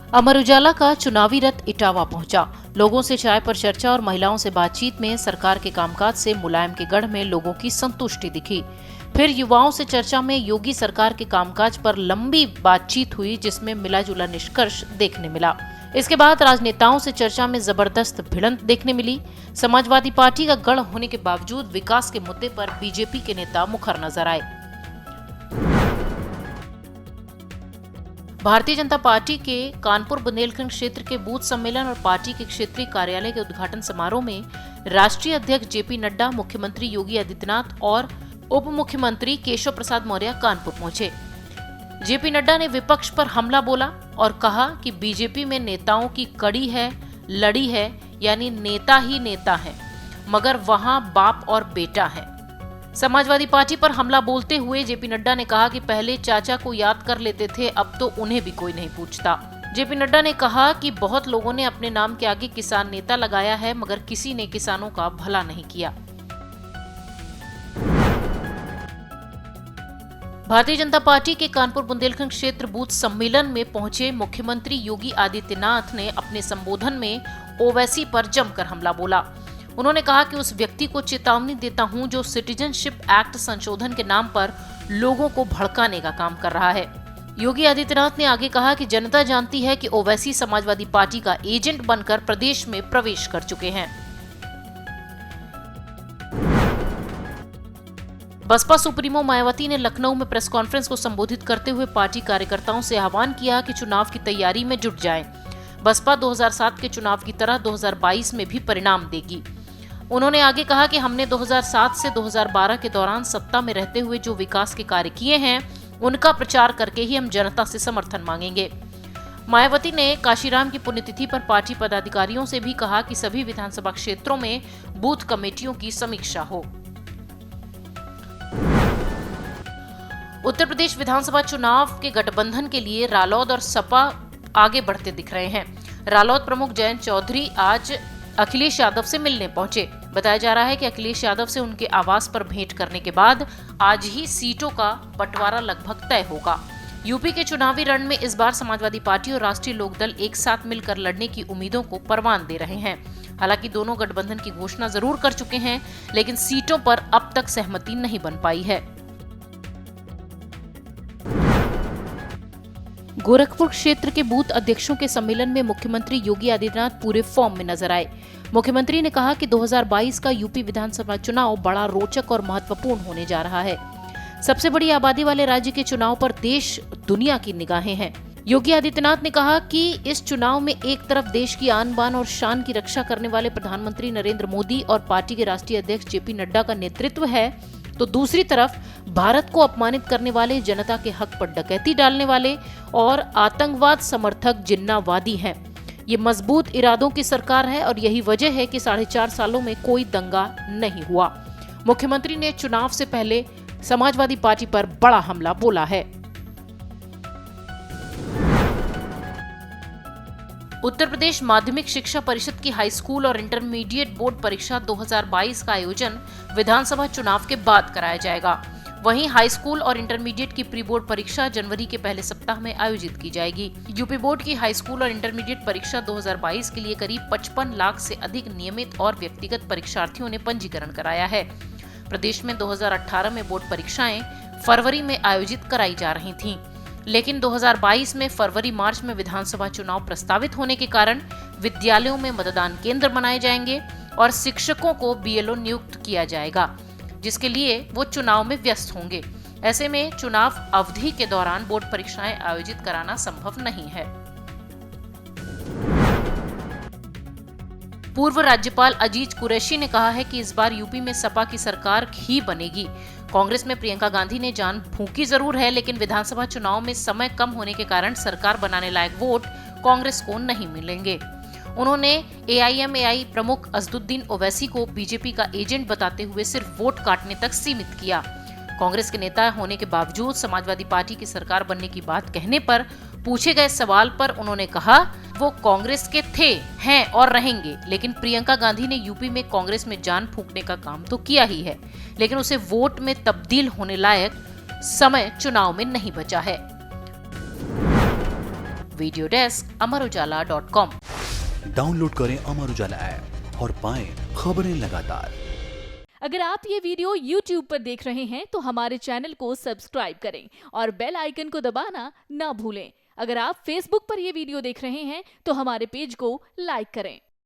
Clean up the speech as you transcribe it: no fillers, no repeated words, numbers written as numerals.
अमर उजाला का चुनावी रथ इटावा पहुंचा। लोगों से चाय पर चर्चा और महिलाओं से बातचीत में सरकार के कामकाज से मुलायम के गढ़ में लोगों की संतुष्टि दिखी। फिर युवाओं से चर्चा में योगी सरकार के कामकाज पर लंबी बातचीत हुई, जिसमें मिला जुला निष्कर्ष देखने मिला। इसके बाद राजनेताओं से चर्चा में जबरदस्त भिड़ंत देखने मिली। समाजवादी पार्टी का गढ़ होने के बावजूद विकास के मुद्दे पर बीजेपी के नेता मुखर नजर आए। भारतीय जनता पार्टी के कानपुर बुंदेलखंड क्षेत्र के बूथ सम्मेलन और पार्टी के क्षेत्रीय कार्यालय के उद्घाटन समारोह में राष्ट्रीय अध्यक्ष जेपी नड्डा, मुख्यमंत्री योगी आदित्यनाथ और उप मुख्यमंत्री केशव प्रसाद मौर्य कानपुर पहुंचे। जेपी नड्डा ने विपक्ष पर हमला बोला और कहा कि बीजेपी में नेताओं की कड़ी है, लड़ी है, यानी नेता ही नेता है, मगर वहां बाप और बेटा है। समाजवादी पार्टी पर हमला बोलते हुए जेपी नड्डा ने कहा कि पहले चाचा को याद कर लेते थे, अब तो उन्हें भी कोई नहीं पूछता। जेपी नड्डा ने कहा कि बहुत लोगों ने अपने नाम के आगे किसान नेता लगाया है, मगर किसी ने किसानों का भला नहीं किया। भारतीय जनता पार्टी के कानपुर बुंदेलखंड क्षेत्र बूथ सम्मेलन में पहुंचे मुख्यमंत्री योगी आदित्यनाथ ने अपने संबोधन में ओवैसी पर जमकर हमला बोला। उन्होंने कहा कि उस व्यक्ति को चेतावनी देता हूं जो सिटीजनशिप एक्ट संशोधन के नाम पर लोगों को भड़काने का काम कर रहा है। योगी आदित्यनाथ ने आगे कहा कि जनता जानती है कि ओवैसी समाजवादी पार्टी का एजेंट बनकर प्रदेश में प्रवेश कर चुके हैं। बसपा सुप्रीमो मायावती ने लखनऊ में प्रेस कॉन्फ्रेंस को संबोधित करते हुए पार्टी कार्यकर्ताओं से आह्वान किया कि चुनाव की तैयारी में जुट जाएं। बसपा 2007 के चुनाव की तरह 2022 में भी परिणाम देगी। उन्होंने आगे कहा कि हमने 2007 से 2012 के दौरान सत्ता में रहते हुए जो विकास के कार्य किए हैं, उनका प्रचार करके ही हम जनता से समर्थन मांगेंगे। मायावती ने काशीराम की पुण्यतिथि पर पार्टी पदाधिकारियों से भी कहा कि सभी विधानसभा क्षेत्रों में बूथ कमेटियों की समीक्षा हो। उत्तर प्रदेश विधानसभा चुनाव के गठबंधन के लिए रालोद और सपा आगे बढ़ते दिख रहे हैं। रालोद प्रमुख जयंत चौधरी आज अखिलेश यादव से मिलने पहुंचे। बताया जा रहा है कि अखिलेश यादव से उनके आवास पर भेंट करने के बाद आज ही सीटों का बंटवारा लगभग तय होगा। यूपी के चुनावी रण में इस बार समाजवादी पार्टी और राष्ट्रीय लोकदल एक साथ मिलकर लड़ने की उम्मीदों को परवान दे रहे हैं। हालांकि दोनों गठबंधन की घोषणा जरूर कर चुके हैं, लेकिन सीटों पर अब तक सहमति नहीं बन पाई है। गोरखपुर क्षेत्र के बूथ अध्यक्षों के सम्मेलन में मुख्यमंत्री योगी आदित्यनाथ पूरे फॉर्म में नजर आए। मुख्यमंत्री ने कहा कि 2022 का यूपी विधानसभा चुनाव बड़ा रोचक और महत्वपूर्ण होने जा रहा है। सबसे बड़ी आबादी वाले राज्य के चुनाव पर देश दुनिया की निगाहें हैं। योगी आदित्यनाथ ने कहा कि इस चुनाव में एक तरफ देश की आन बान और शान की रक्षा करने वाले प्रधानमंत्री नरेंद्र मोदी और पार्टी के राष्ट्रीय अध्यक्ष जेपी नड्डा का नेतृत्व है, तो दूसरी तरफ भारत को अपमानित करने वाले, जनता के हक पर डकैती डालने वाले और आतंकवाद समर्थक जिन्नावादी हैं। ये मजबूत इरादों की सरकार है और यही वजह है कि 4.5 सालों में कोई दंगा नहीं हुआ। मुख्यमंत्री ने चुनाव से पहले समाजवादी पार्टी पर बड़ा हमला बोला है। उत्तर प्रदेश माध्यमिक शिक्षा परिषद की हाई स्कूल और इंटरमीडिएट बोर्ड परीक्षा 2022 का आयोजन विधानसभा चुनाव के बाद कराया जाएगा। वहीं हाई स्कूल और इंटरमीडिएट की प्री बोर्ड परीक्षा जनवरी के पहले सप्ताह में आयोजित की जाएगी। यूपी बोर्ड की हाई स्कूल और इंटरमीडिएट परीक्षा 2022 के लिए करीब 55 लाख से अधिक नियमित और व्यक्तिगत परीक्षार्थियों ने पंजीकरण कराया है। प्रदेश में 2018 में बोर्ड परीक्षाएं फरवरी में आयोजित कराई जा रही थीं, लेकिन 2022 में फरवरी मार्च में विधानसभा चुनाव प्रस्तावित होने के कारण विद्यालयों में मतदान केंद्र बनाए जाएंगे और शिक्षकों को बीएलओ नियुक्त किया जाएगा, जिसके लिए वो चुनाव में व्यस्त होंगे। ऐसे में चुनाव अवधि के दौरान बोर्ड परीक्षाएं आयोजित कराना संभव नहीं है। पूर्व राज्यपाल अजीज कुरैशी ने कहा है कि इस बार यूपी में सपा की सरकार ही बनेगी। कांग्रेस में प्रियंका गांधी ने जान फूंकी जरूर है, लेकिन विधानसभा चुनाव में समय कम होने के कारण सरकार बनाने लायक वोट कांग्रेस को नहीं मिलेंगे। उन्होंने एआईएमएआई प्रमुख असदुद्दीन ओवैसी को बीजेपी का एजेंट बताते हुए सिर्फ वोट काटने तक सीमित किया। कांग्रेस के नेता होने के बावजूद समाजवादी पार्टी की सरकार बनने की बात कहने पर पूछे गए सवाल पर उन्होंने कहा, वो कांग्रेस के थे, हैं और रहेंगे, लेकिन प्रियंका गांधी ने यूपी में कांग्रेस में जान फूंकने का काम तो किया ही है, लेकिन उसे वोट में तब्दील होने लायक समय चुनाव में नहीं बचा है। Video desk amarujala.com। डाउनलोड करें अमर उजाला ऐप और पाएं खबरें लगातार। अगर आप ये वीडियो YouTube पर देख रहे हैं तो हमारे चैनल को सब्सक्राइब करें और बेल आइकन को दबाना ना भूलें। अगर आप Facebook पर ये वीडियो देख रहे हैं तो हमारे पेज को लाइक करें।